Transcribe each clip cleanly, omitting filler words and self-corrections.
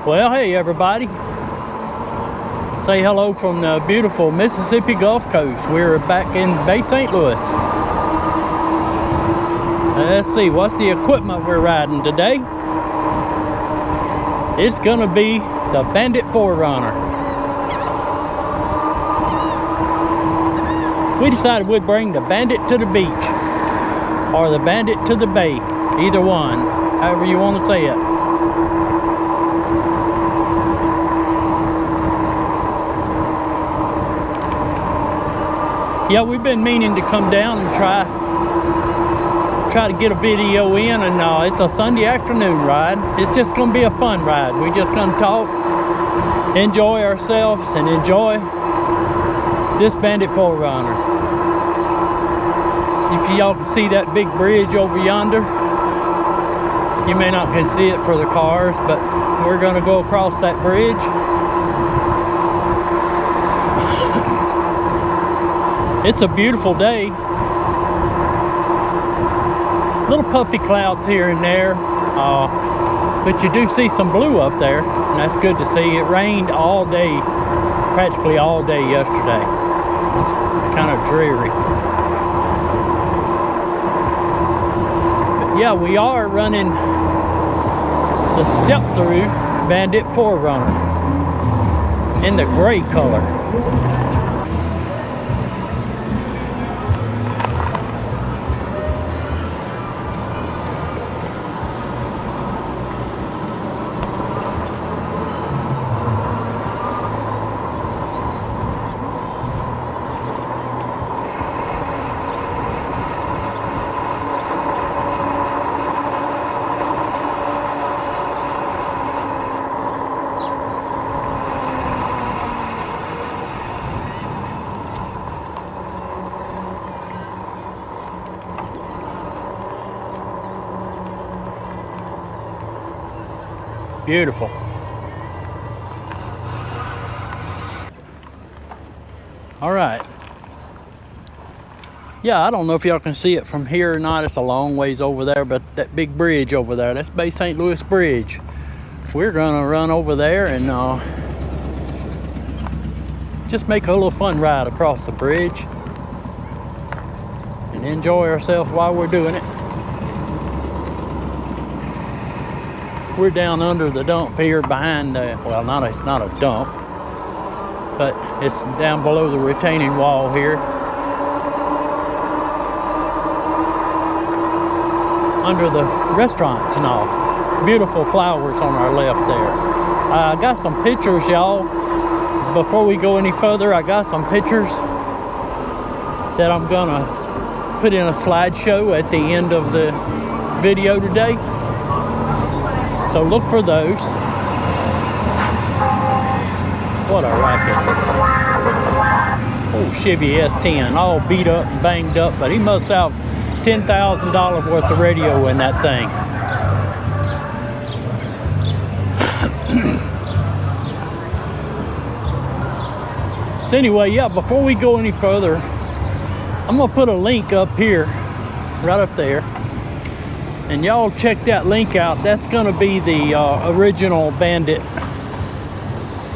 Well, hey everybody. Say hello from the beautiful Mississippi Gulf Coast. We're back in Bay St. Louis. Let's see, what's the equipment we're riding today? It's gonna be the Bandit Forerunner. We decided we'd bring the Bandit to the beach or the Bandit to the bay, either one, however you want to say it. Yeah, we've been meaning to come down and try to get a video in, and it's a Sunday afternoon ride. It's just gonna be a fun ride. We're just gonna talk, enjoy ourselves, and enjoy this Bandit Forerunner. If y'all can see that big bridge over yonder, you may not can see it for the cars, but we're gonna go across that bridge. It's a beautiful day. Little puffy clouds here and there, but you do see some blue up there, and that's good to see. It rained all day, practically all day yesterday. It's kind of dreary. But yeah, we are running the step-through Bandit Forerunner in the gray color. Beautiful. All right. Yeah, I don't know if y'all can see it from here or not. It's a long ways over there, but that big bridge over there, that's Bay St. Louis Bridge. We're gonna run over there and just make a little fun ride across the bridge and enjoy ourselves while we're doing it. We're down under the dump here behind the, well, it's not a dump, but it's down below the retaining wall here. Under the restaurants and all. Beautiful flowers on our left there. I got some pictures, y'all. Before we go any further, I got some pictures that I'm gonna put in a slideshow at the end of the video today. So look for those. What a racket. Oh, Chevy S10, all beat up and banged up, but he must have $10,000 worth of radio in that thing. So anyway, yeah, before we go any further, I'm gonna put a link up here, right up there. And y'all check that link out. That's gonna be the original Bandit.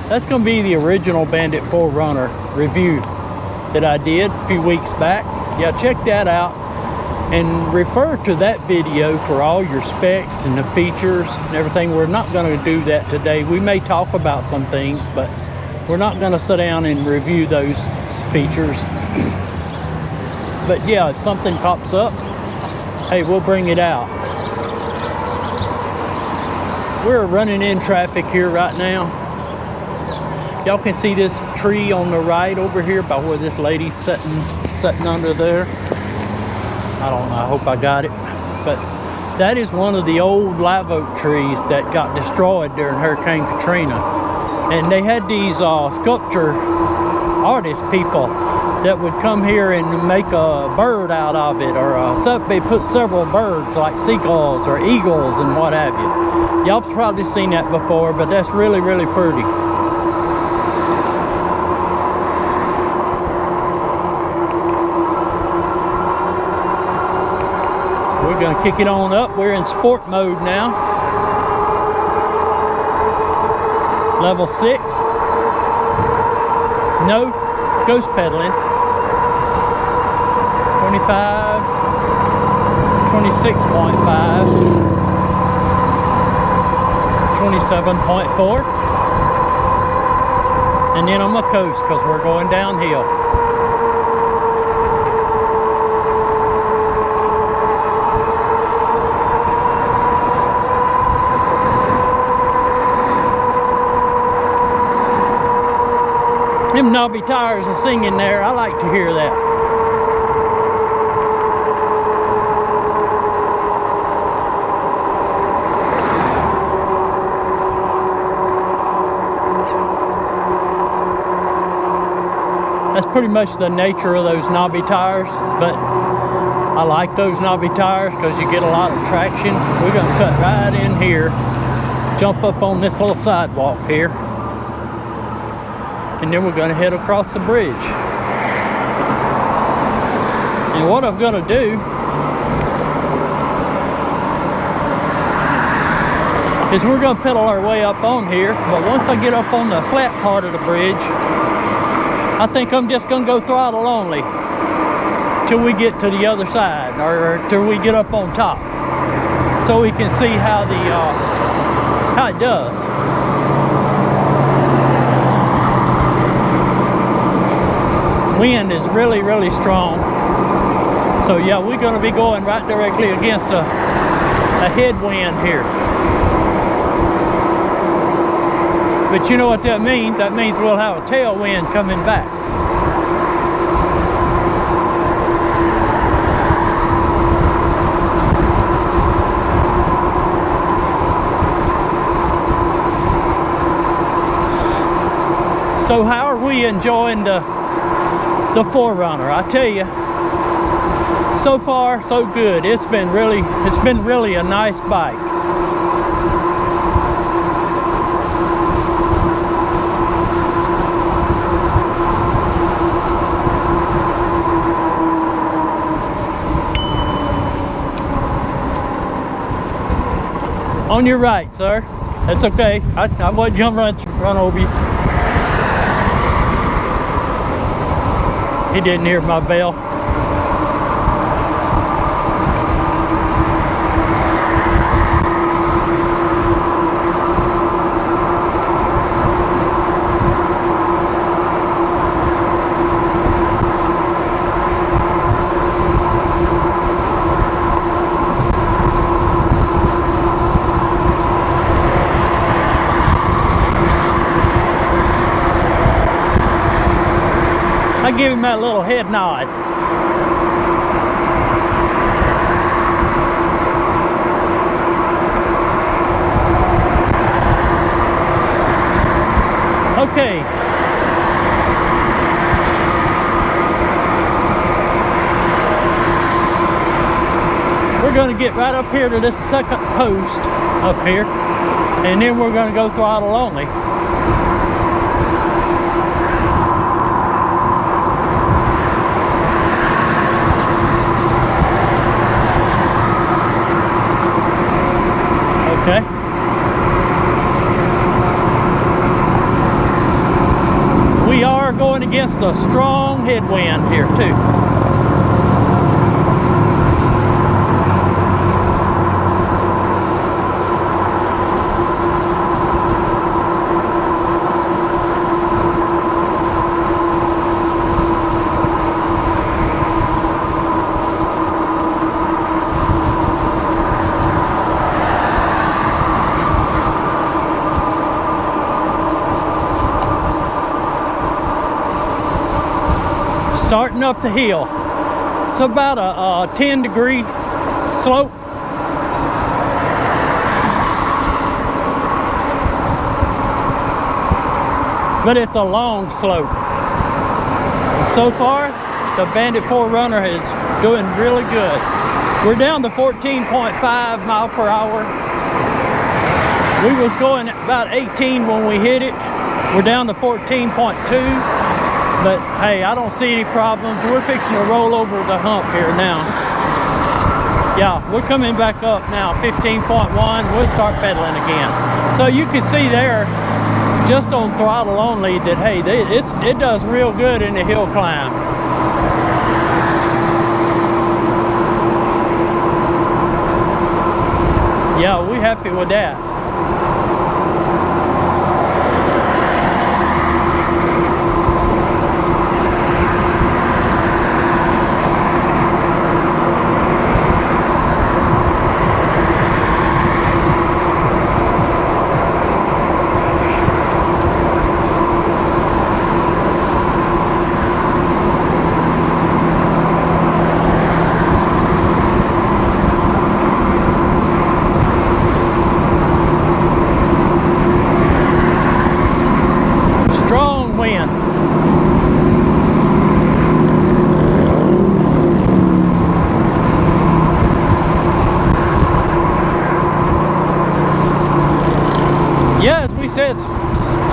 That's gonna be the original Bandit Forerunner review that I did a few weeks back. Yeah, check that out and refer to that video for all your specs and the features and everything. We're not gonna do that today. We may talk about some things, but we're not gonna sit down and review those features. But yeah, if something pops up, hey, we'll bring it out. We're running in traffic here right now. Y'all can see this tree on the right over here by where this lady's sitting under there. I don't know, I hope I got it. But that is one of the old live oak trees that got destroyed during Hurricane Katrina. And they had these sculpture artist people that would come here and make a bird out of it, or they put several birds like seagulls or eagles and what have you. Y'all have probably seen that before, but that's really, really pretty. We're gonna kick it on up. We're in sport mode now. Level 6. No ghost pedaling. 25, 26.5, 27.4. And then on my coast because we're going downhill. Them knobby tires and singing there, I like to hear that. That's pretty much the nature of those knobby tires, but I like those knobby tires because you get a lot of traction. We're gonna cut right in here, jump up on this little sidewalk here, and then we're gonna head across the bridge. And what I'm gonna do is we're gonna pedal our way up on here, but once I get up on the flat part of the bridge, I think I'm just gonna go throttle only till we get to the other side, or till we get up on top, so we can see how it does. Wind is really, really strong. So yeah, we're gonna be going right directly against a headwind here. But you know what that means? That means we'll have a tailwind coming back. So how are we enjoying the Forerunner? I tell you, so far so good. It's been really a nice bike. On your right, sir. That's okay. I wasn't gonna run over you. He didn't hear my bell. I give him that little head nod. Okay. We're going to get right up here to this second post up here, and then we're going to go throttle only. Okay. We are going against a strong headwind here too. Starting up the hill. It's about a 10-degree slope. But it's a long slope. So far, the Bandit Forerunner is doing really good. We're down to 14.5 miles per hour. We was going about 18 when we hit it. We're down to 14.2. But hey, I don't see any problems. We're fixing to roll over the hump here now. Yeah, we're coming back up now, 15.1. We'll start pedaling again. So you can see there, just on throttle only that, hey, it does real good in the hill climb. Yeah, we're happy with that.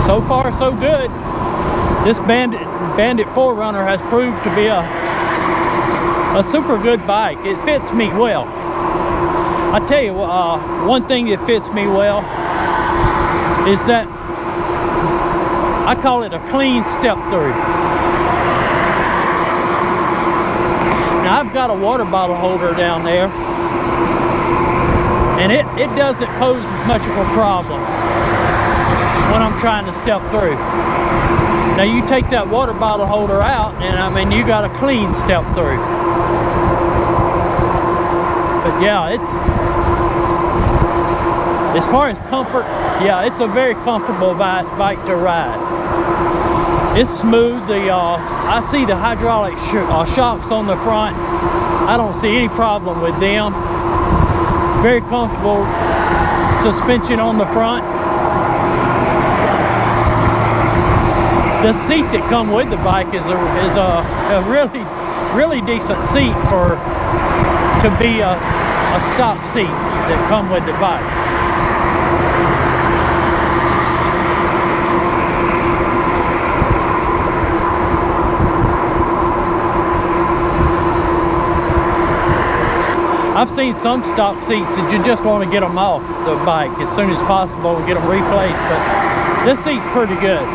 So far, so good. This Bandit Forerunner has proved to be a super good bike. It fits me well. I tell you, one thing that fits me well is that I call it a clean step through. Now I've got a water bottle holder down there, and it doesn't pose much of a problem when I'm trying to step through. Now you take that water bottle holder out, and I mean, you got a clean step through. But yeah, as far as comfort, yeah, it's a very comfortable bike to ride. It's smooth. I see the hydraulic shocks on the front. I don't see any problem with them. Very comfortable suspension on the front. The seat that come with the bike is a really decent seat to be a stock seat that come with the bikes. I've seen some stock seats that you just want to get them off the bike as soon as possible and get them replaced, but this seat's pretty good.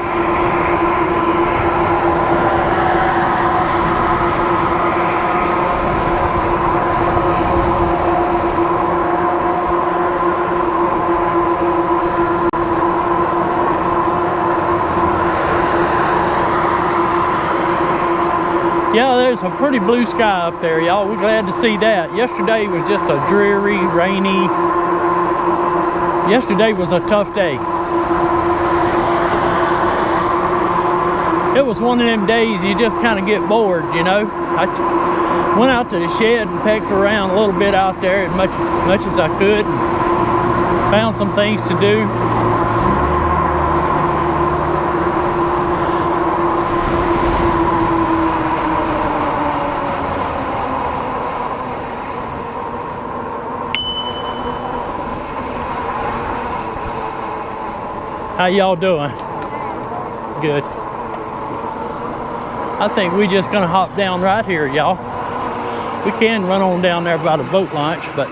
Yeah, there's a pretty blue sky up there, y'all. We're glad to see that. Yesterday was just a dreary, rainy. Yesterday was a tough day. It was one of them days you just kind of get bored, you know. I went out to the shed and pecked around a little bit out there as much as I could. And found some things to do. How y'all doing? Good. I think we're just gonna hop down right here, y'all. We can run on down there by the boat launch, but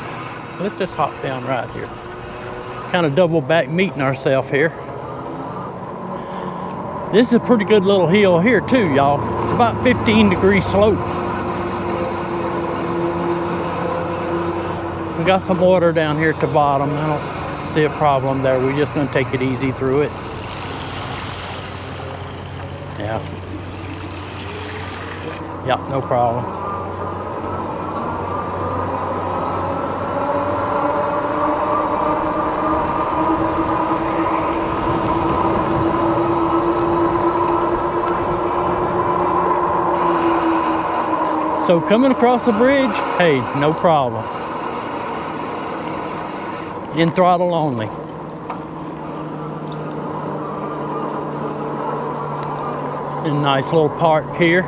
let's just hop down right here. Kind of double back meeting ourselves here. This is a pretty good little hill here too, y'all. It's about 15-degree slope. We got some water down here at the bottom. I don't see a problem there. We're just going to take it easy through it. Yeah, no problem. So coming across the bridge, hey, no problem. In throttle only. A nice little park here.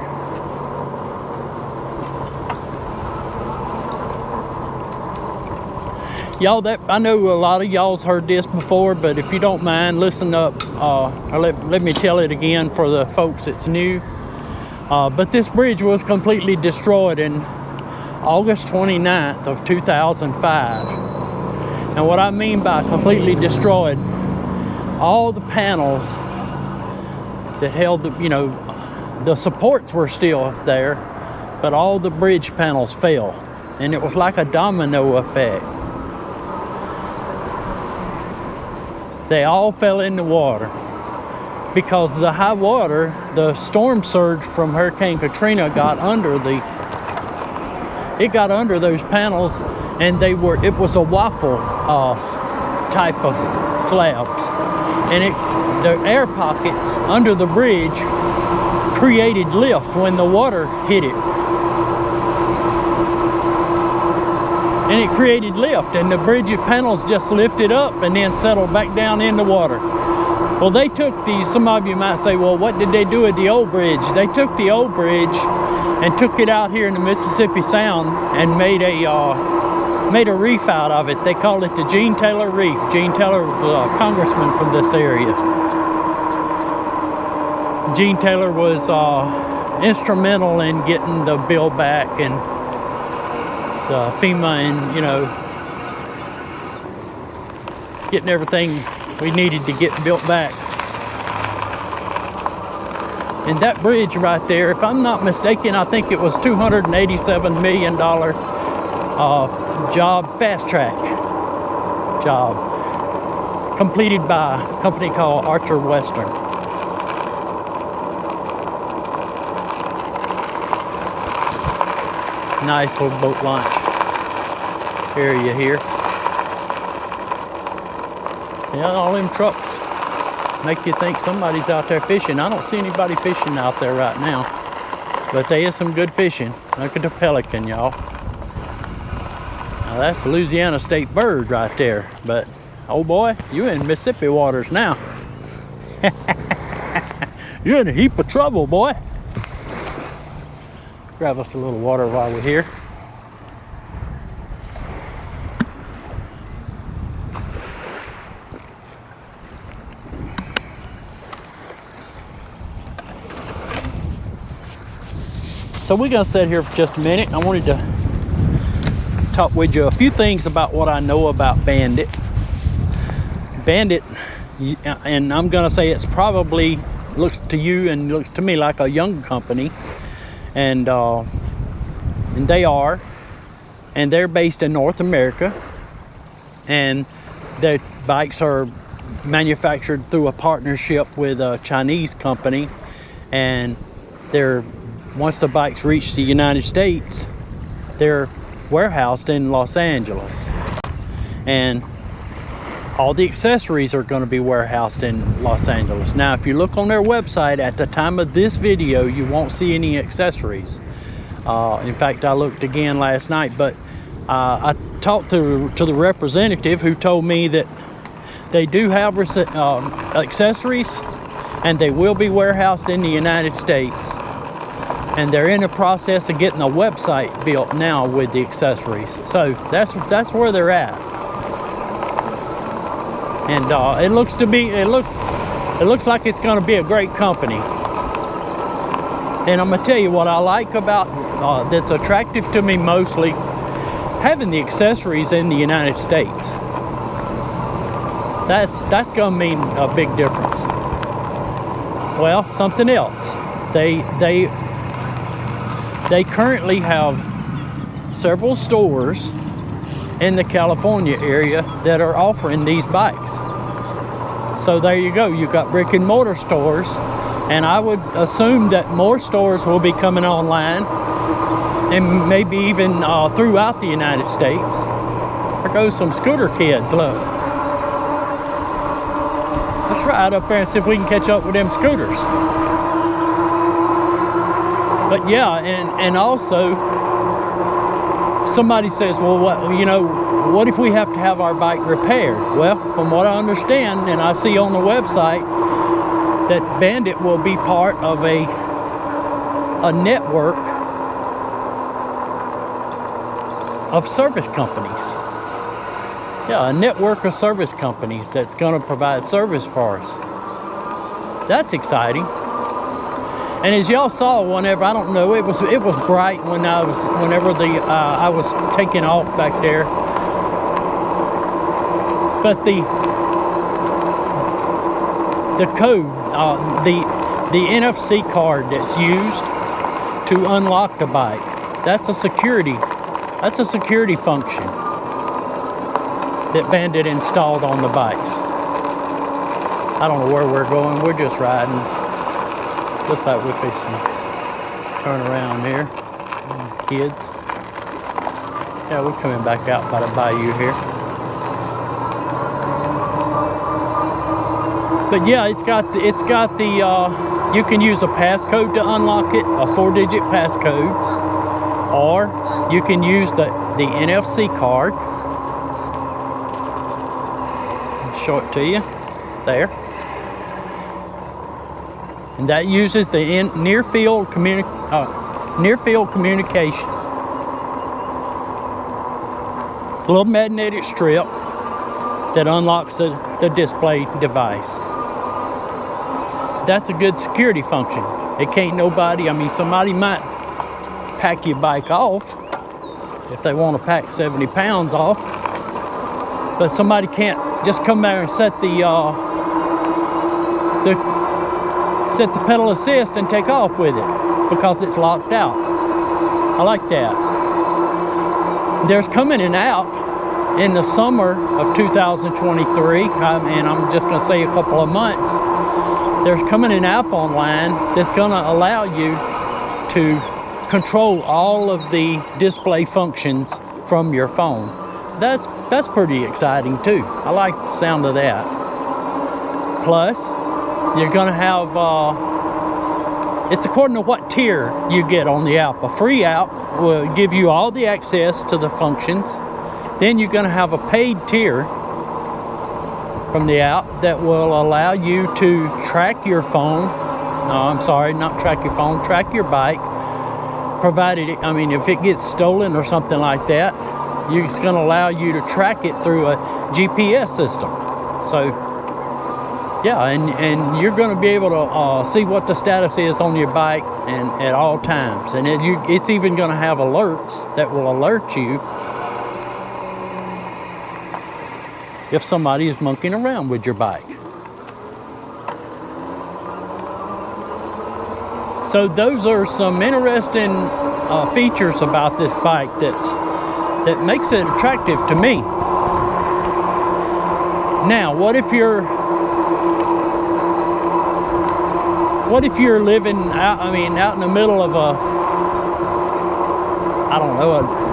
Y'all, I know a lot of y'all's heard this before, but if you don't mind, listen up. Let me tell it again for the folks that's new. But this bridge was completely destroyed in August 29th of 2005. And what I mean by completely destroyed, all the panels that held the, you know, the supports were still there, but all the bridge panels fell, and it was like a domino effect. They all fell in the water because the high water, the storm surge from Hurricane Katrina got under those panels, and it was a waffle type of slabs, and the air pockets under the bridge created lift when the water hit it, and it created lift, and the bridge panels just lifted up and then settled back down in the water. Well, they took some of you might say, well, what did they do with the old bridge? They took the old bridge and took it out here in the Mississippi Sound and made a reef out of it. They call it the Gene Taylor Reef. Gene Taylor was a congressman from this area. Gene Taylor was instrumental in getting the bill back, and the FEMA, and, you know, getting everything we needed to get built back. And that bridge right there, if I'm not mistaken, I think it was $287 million job, fast track job, completed by a company called Archer Western. Nice little boat launch area here. Yeah, all them trucks make you think somebody's out there fishing. I don't see anybody fishing out there right now, but there is some good fishing. Look at the pelican, y'all. Now that's the Louisiana state bird right there, but oh boy, you in Mississippi waters now. You're in a heap of trouble, boy. Grab us a little water while we're here. So we're gonna sit here for just a minute. I wanted to talk with you a few things about what I know about Bandit. Bandit, and I'm gonna say it's probably, looks to you and looks to me like a young company, and they are, and they're based in North America, and their bikes are manufactured through a partnership with a Chinese company, and once the bikes reach the United States, they're warehoused in Los Angeles, and all the accessories are going to be warehoused in Los Angeles. Now, if you look on their website at the time of this video, you won't see any accessories. In fact, I looked again last night, but I talked to the representative who told me that they do have accessories, and they will be warehoused in the United States. And they're in the process of getting a website built now with the accessories. So that's where they're at. And it looks like it's going to be a great company. And I'm going to tell you what I like about that's attractive to me mostly, having the accessories in the United States. That's going to mean a big difference. Well, something else. They currently have several stores in the California area that are offering these bikes. So there you go. You've got brick and mortar stores, and I would assume that more stores will be coming online, and maybe even throughout the United States. There goes some scooter kids, look. Let's ride up there and see if we can catch up with them scooters. But yeah, and also somebody says, well, what if we have to have our bike repaired? Well, from what I understand, and I see on the website, that Bandit will be part of a network of service companies. Yeah, a network of service companies that's going to provide service for us. That's exciting. And as y'all saw, I don't know, it was bright whenever I was taking off back there. But the code, the NFC card that's used to unlock the bike. That's a security function that Bandit installed on the bikes. I don't know where we're going. We're just riding. Looks like we're fixing to turn around here. Kids. Yeah, we're coming back out by the bayou here. But yeah, it's got the you can use a passcode to unlock it, a 4-digit passcode, or you can use the NFC card. I'll show it to you there. And that uses the near field communication. A little magnetic strip that unlocks the display device. That's a good security function. It can't nobody, I mean, somebody might pack your bike off if they want to pack 70 pounds off, but somebody can't just come there and set the pedal assist and take off with it because it's locked out. I like that. There's coming an app in the summer of 2023, and I'm just going to say a couple of months. There's coming an app online that's going to allow you to control all of the display functions from your phone. That's pretty exciting too. I like the sound of that. Plus, you're going to have, it's according to what tier you get on the app. A free app will give you all the access to the functions. Then you're going to have a paid tier from the app that will allow you to track your phone. No, I'm sorry, not track your phone, track your bike. Provided, I mean, if it gets stolen or something like that, it's going to allow you to track it through a GPS system. So, yeah, and you're going to be able to see what the status is on your bike and at all times. And it's even going to have alerts that will alert you if somebody is monkeying around with your bike. So those are some interesting features about this bike that makes it attractive to me. Now, what if you're living out, out in the middle of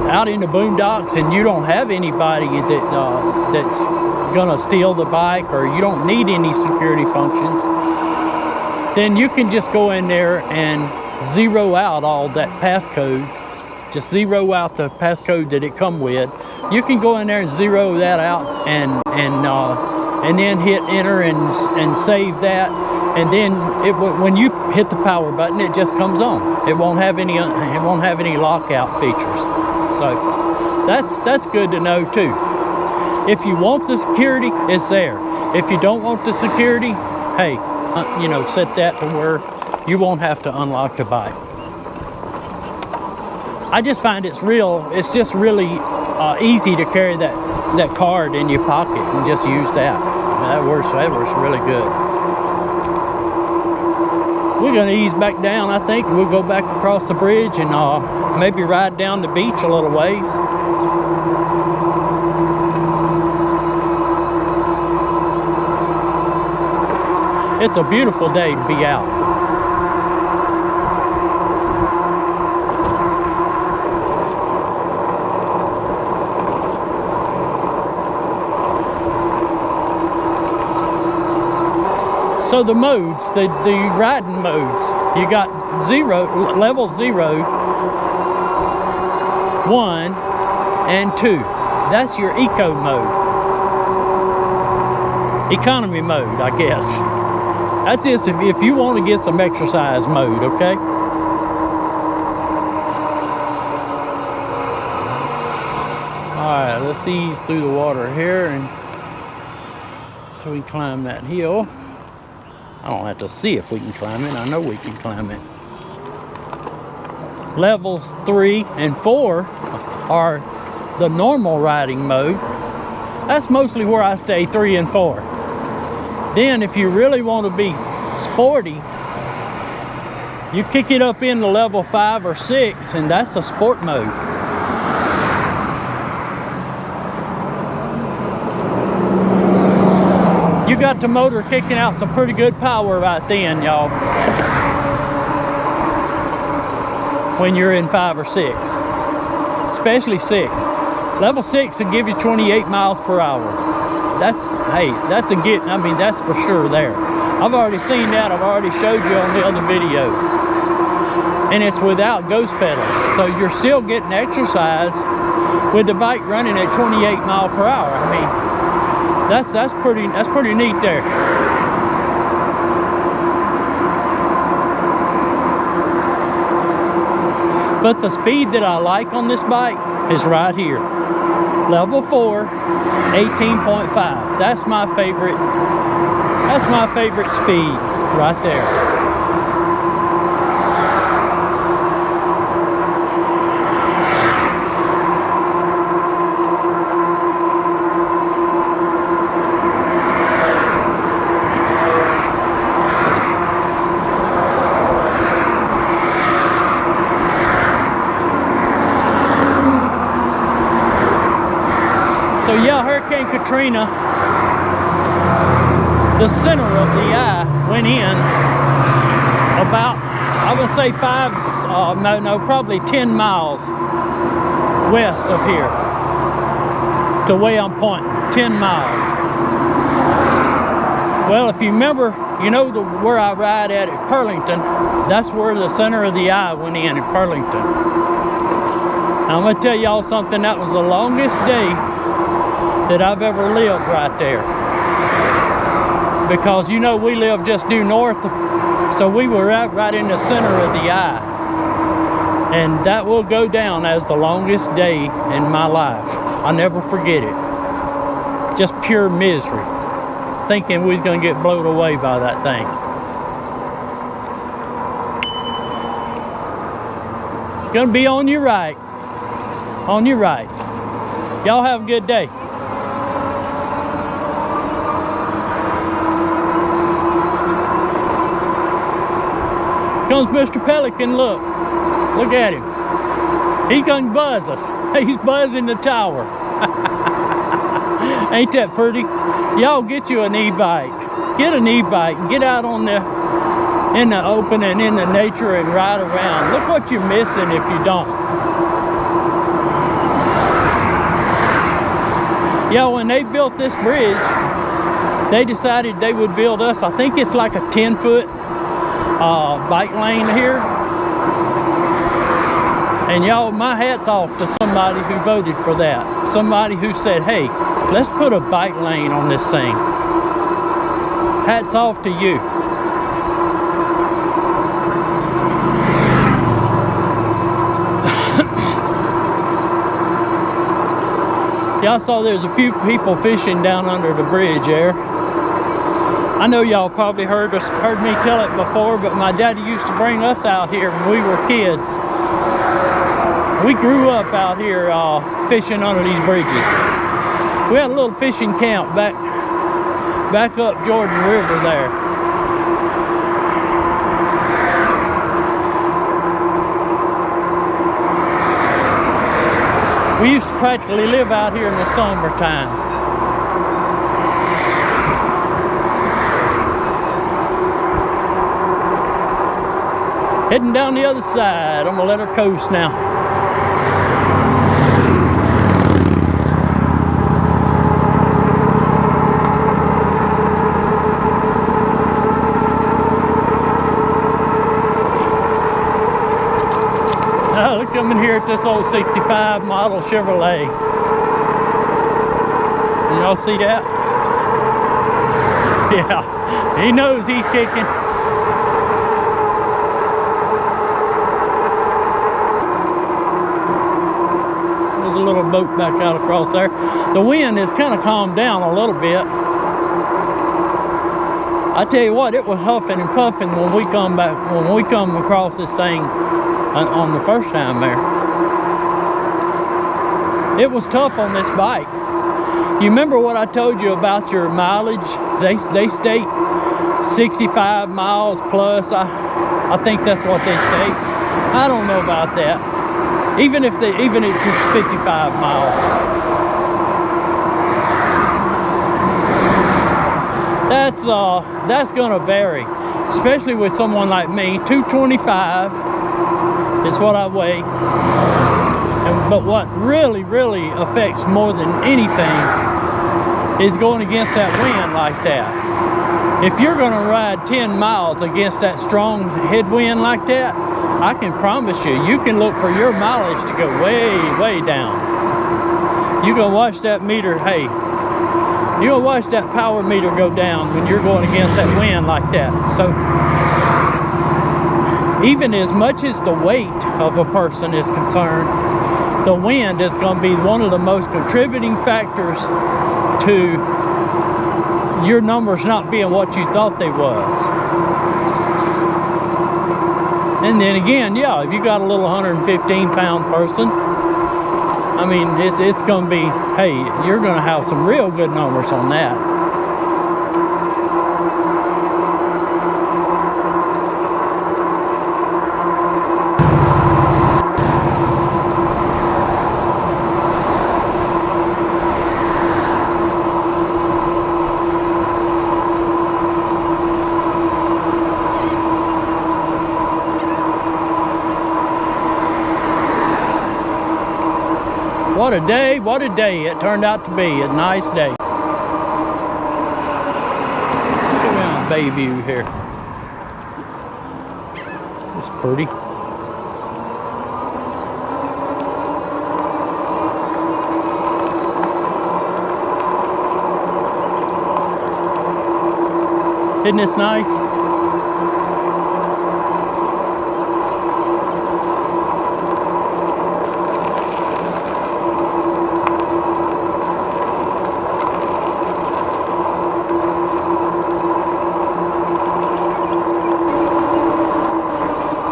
out in the boondocks, and you don't have anybody that's gonna steal the bike, or you don't need any security functions? Then you can just go in there and zero out all that passcode. Just zero out the passcode that it come with. You can go in there and zero that out, and then hit enter and save that. And then when you hit the power button, it just comes on. It won't have any lockout features. So that's good to know too. If you want the security, it's there. If you don't want the security, hey, set that to where you won't have to unlock the bike. I just find it's just really easy to carry that card in your pocket and just use that. That works really good. We're going to ease back down, I think. We'll go back across the bridge and maybe ride down the beach a little ways. It's a beautiful day to be out. So the modes, the riding modes, you got level 0, 1, and 2. That's your eco mode. Economy mode, I guess. That's just if you want to get some exercise mode, okay? Alright, let's ease through the water here, and so we climb that hill. I don't have to see if we can climb it. I know we can climb it. Levels 3 and 4 are the normal riding mode. That's mostly where I stay, 3 and 4. Then if you really want to be sporty, You kick it up into level 5 or 6, and that's the sport mode. You got the motor kicking out some pretty good power right then, y'all. When you're in 5 or 6, especially 6. Level 6 will give you 28 miles per hour. That's, hey, that's a get. I mean, that's for sure there. I've already seen that. I've already showed you on the other video. And it's without ghost pedal. So you're still getting exercise with the bike running at 28 miles per hour. I mean, that's pretty neat there. But the speed that I like on this bike is right here. Level 4, 18.5. That's my favorite. That's my favorite speed right there. So yeah, Hurricane Katrina, the center of the eye went in about, I would say probably 10 miles west of here. The way I'm pointing, 10 miles. Well, if you remember, you know where I ride at Burlington, that's where the center of the eye went in at Burlington. Now I'm gonna tell y'all something, that was the longest day that I've ever lived right there, because you know we live just due north, so we were right in the center of the eye, and that will go down as the longest day in my life. I'll never forget it. Just pure misery, thinking we was gonna get blown away by that thing. Gonna be on your right, on your right. Y'all have a good day. Comes Mr. Pelican, look at him. He's gonna buzz us. He's buzzing the tower. Ain't that pretty? Y'all get you an e-bike. Get an e-bike and get out in the open and in the nature and ride around. Look what you're missing if you don't. Yeah, when they built this bridge, they decided they would build us, I think it's like a 10-foot bike lane here. And y'all, my hat's off to somebody who voted for that. Somebody who said, hey, let's put a bike lane on this thing. Hats off to you. Y'all saw there's a few people fishing down under the bridge there. I know y'all probably heard me tell it before, but my daddy used to bring us out here when we were kids. We grew up out here fishing under these bridges. We had a little fishing camp back up Jordan River there. We used to practically live out here in the summertime. Heading down the other side. I'm gonna let her coast now. Oh, look, coming here at this old 65 model Chevrolet. Y'all see that? Yeah, he knows he's kicking. A little boat back out across there. The wind has kind of calmed down a little bit. I tell you what, it was huffing and puffing when we come across this thing on the first time there. It was tough on this bike. You remember what I told you about your mileage? They state 65 miles plus. I think that's what they state. I don't know about that. Even if it's 55 miles. That's gonna vary, especially with someone like me. 225 is what I weigh. But what really affects more than anything is going against that wind like that. If you're going to ride 10 miles against that strong headwind like that, I can promise you can look for your mileage to go way down. You're going to watch that meter, hey, you're going to watch that power meter go down when you're going against that wind like that. So even as much as the weight of a person is concerned, the wind is going to be one of the most contributing factors to your numbers not being what you thought they was. And then again, yeah, if you got a little 115 pound person, I mean, it's going to be, hey, you're going to have some real good numbers on that. What a day it turned out to be. A nice day. Let's go down Bayview here. It's pretty. Isn't this nice?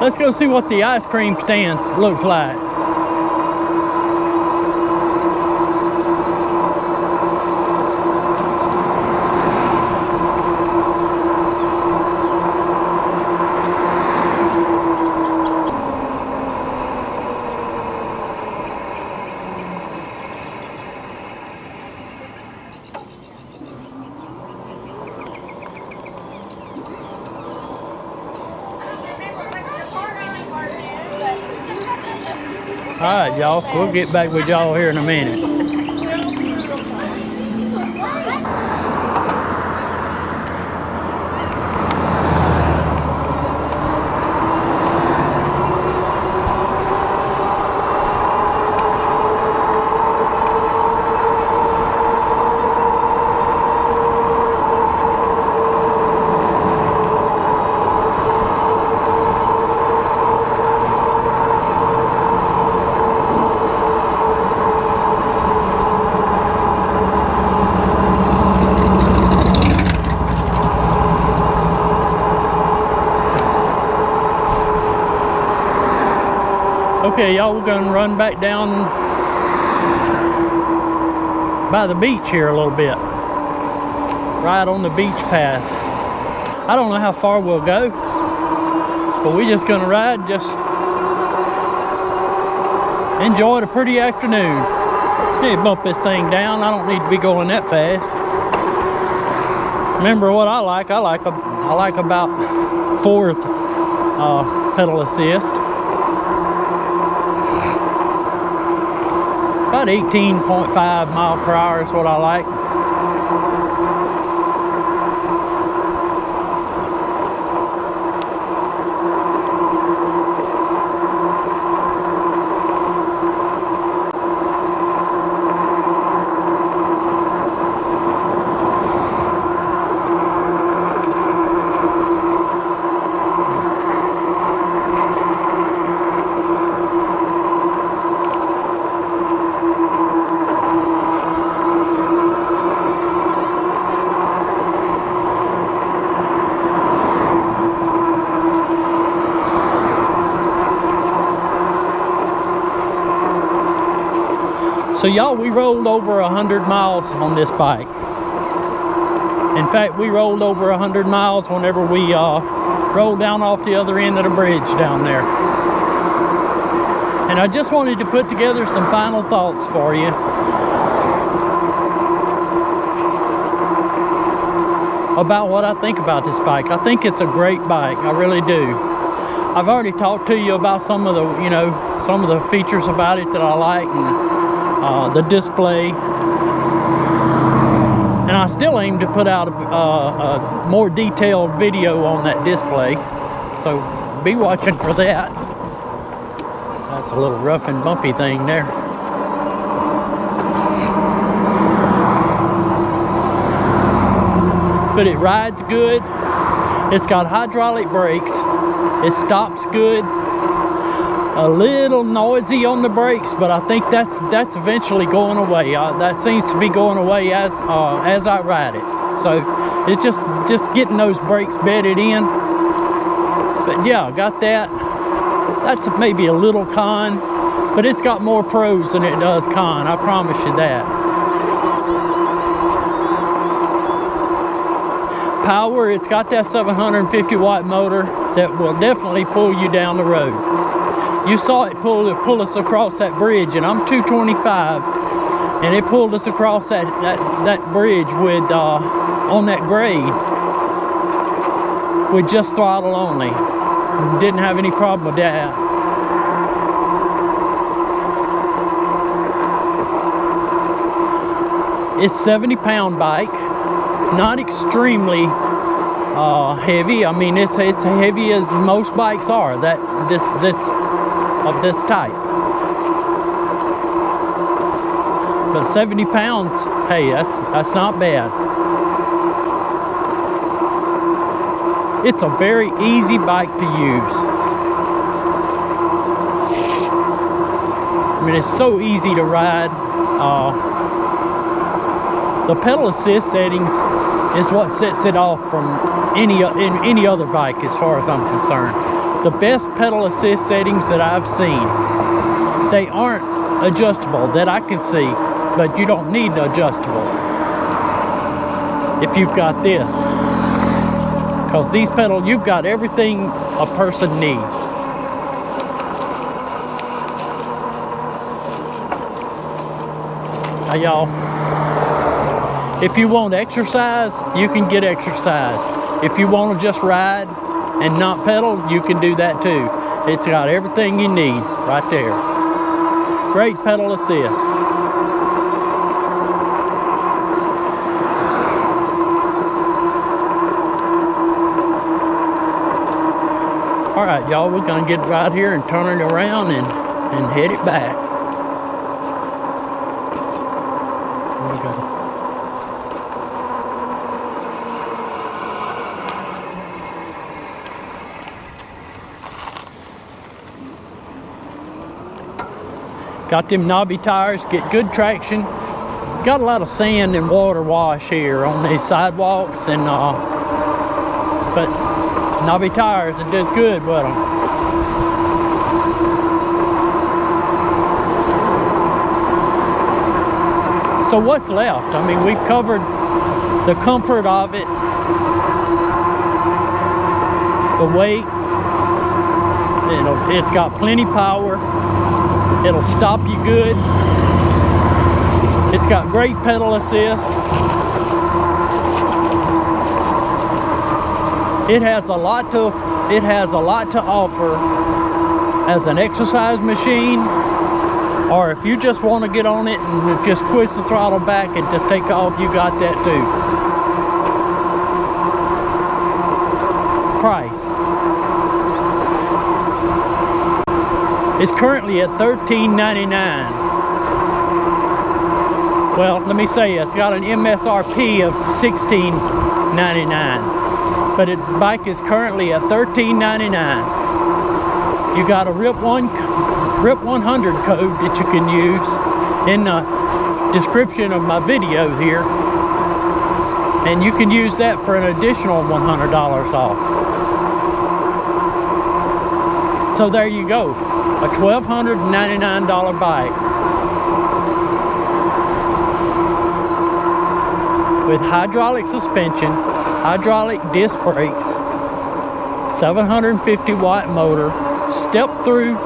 Let's go see what the ice cream stand looks like. All right, y'all. We'll get back with y'all here in a minute. Okay, y'all, we're gonna run back down by the beach here a little bit. Right on the beach path. I don't know how far we'll go, but we're just gonna ride, just enjoy the pretty afternoon. Hey, bump this thing down. I don't need to be going that fast. Remember what I like? I like about 4th pedal assist. About 18.5 mile per hour is what I like. So y'all, we rolled over 100 miles on this bike. In fact, we rolled over 100 miles whenever we rolled down off the other end of the bridge down there. And I just wanted to put together some final thoughts for you about what I think about this bike. I think it's a great bike. I really do. I've already talked to you about some of the, some of the features about it that I like, and the display. And I still aim to put out a more detailed video on that display. So be watching for that. That's a little rough and bumpy thing there. But it rides good. It's got hydraulic brakes. It stops good. A little noisy on the brakes, but I think that's eventually going away. That seems to be going away as I ride it. So it's just getting those brakes bedded in. But yeah, got that. That's maybe a little con, but it's got more pros than it does con. I promise you that. Power, it's got that 750 watt motor that will definitely pull you down the road. You saw it pull us across that bridge, and I'm 225, and it pulled us across that bridge with on that grade with just throttle only. Didn't have any problem with that. It's 70-pound bike, not extremely heavy. I mean, it's heavy as most bikes are. This of this type. But 70 pounds, hey, that's not bad. It's a very easy bike to use. I mean, it's so easy to ride. The pedal assist settings is what sets it off from any other bike as far as I'm concerned. The best pedal assist settings that I've seen, they aren't adjustable that I can see, but you don't need the adjustable if you've got this. Because these pedals, you've got everything a person needs. Now y'all, if you want exercise, you can get exercise. If you want to just ride and not pedal, you can do that too. It's got everything you need right there. Great pedal assist. All right, y'all, we're gonna get right here and turn it around and head it back. Got them knobby tires, get good traction. Got a lot of sand and water wash here on these sidewalks, and but knobby tires, it does good with them. So what's left? I mean, we've covered the comfort of it, the weight. It's got plenty power. It'll stop you good. It's got great pedal assist. It has a lot to offer as an exercise machine, or if you just want to get on it and just twist the throttle back and just take off, you got that too. Price. It's currently at $13.99. Well, let me say it's got an MSRP of $16.99, but the bike is currently at $13.99. You got a RIP 100 code that you can use in the description of my video here, and you can use that for an additional $100 off. So there you go. A $1,299 bike. with hydraulic suspension, hydraulic disc brakes, 750 watt motor, step through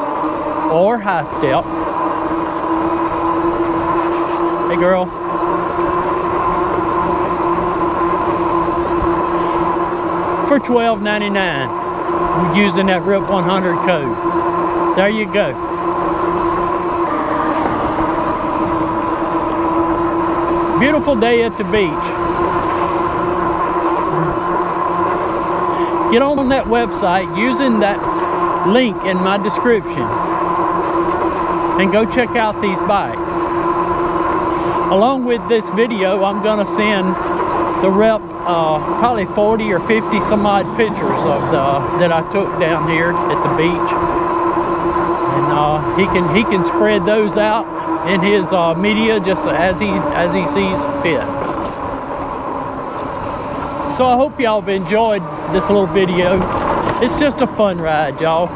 or high step. Hey girls. For $12.99 using that RIP 100 code. There you go. Beautiful day at the beach. Get on that website using that link in my description and go check out these bikes. Along with this video, I'm gonna send the rep probably 40 or 50 some odd pictures of that I took down here at the beach, and he can spread those out in his media just as he sees fit. So I hope y'all have enjoyed this little video. It's just a fun ride, y'all.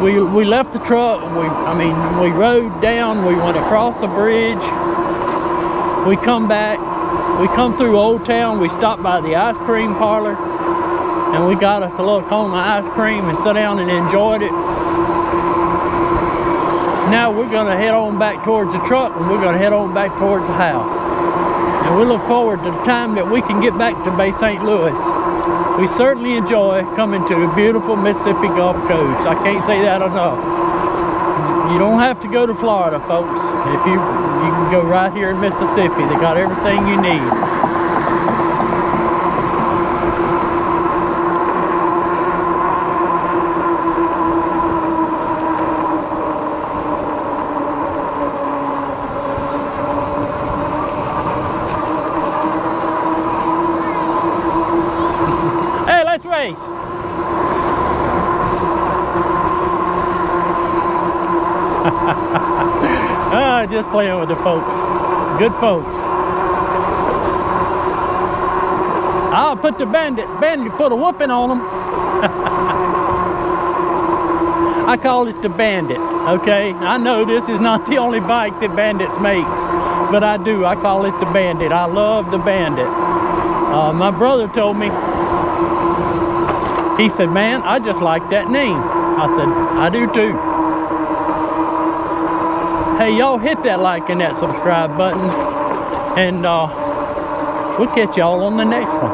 We left the truck. We rode down. We went across a bridge. We come back. We come through Old Town. We stopped by the ice cream parlor, and we got us a little cone of ice cream and sat down and enjoyed it. Now we're gonna head on back towards the truck, and we're gonna head on back towards the house. And we look forward to the time that we can get back to Bay St. Louis. We certainly enjoy coming to the beautiful Mississippi Gulf Coast. I can't say that enough. You don't have to go to Florida, folks. If you can go right here in Mississippi. They got everything you need. Hey, let's race. Just playing with the folks. Good folks. I'll put the Bandit put a whooping on them. I call it the Bandit, okay? I know this is not the only bike that Bandit makes, but I do. I call it the Bandit. I love the Bandit. My brother told me, he said, man, I just like that name. I said, I do too. Hey, y'all hit that like and that subscribe button, and we'll catch y'all on the next one.